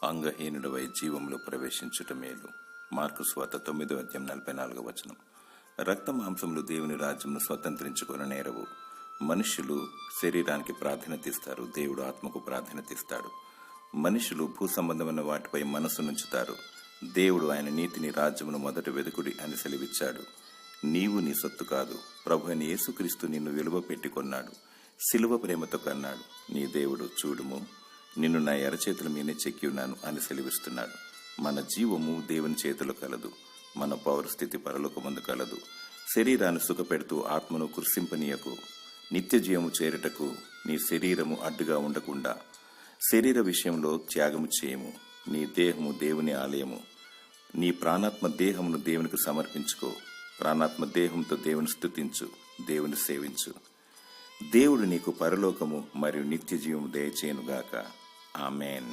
అంగహీనుడవై జీవంలో ప్రవేశించుట మేలు. మార్కు సువార్త 9:44. రక్త మాంసములు దేవుని రాజ్యమును స్వతంత్రించుకొని నేరవు. మనుష్యులు శరీరానికి ప్రాధాన్యత ఇస్తారు, దేవుడు ఆత్మకు ప్రాధాన్యత ఇస్తాడు. మనుషులు భూ సంబంధమైన వాటిపై మనసు నుంచుతారు, దేవుడు ఆయన నీతిని రాజ్యమును మొదట వెదుకుడి అని సెలవిచ్చాడు. నీవు నీ సొత్తు కాదు, ప్రభు అయిన యేసుక్రీస్తు నిన్ను విలువ పెట్టి కొన్నాడు, సిలువ ప్రేమతో కన్నాడు. నీ దేవుడు చూడుము, నిన్ను నా ఎరచేతుల మీదే చెక్కి ఉన్నాను అని సెలవిస్తున్నాడు. మన జీవము దేవుని చేతిలో కలదు, మన పౌరస్థితి పరలోకమందు కలదు. శరీరాన్ని సుఖపెడుతూ ఆత్మను కృషింపనీయకు. నిత్య జీవము చేరుటకు నీ శరీరము అడ్డుగా ఉండకుండా శరీర విషయంలో త్యాగము చేయము. నీ దేహము దేవుని ఆలయము. నీ ప్రాణాత్మ దేహమును దేవునికి సమర్పించుకో. ప్రాణాత్మ దేహంతో దేవుని స్తుతించు, దేవుని సేవించు. దేవుడు నీకు పరలోకము మరియు నిత్య జీవము దయచేయునుగాక. ఆమేన్.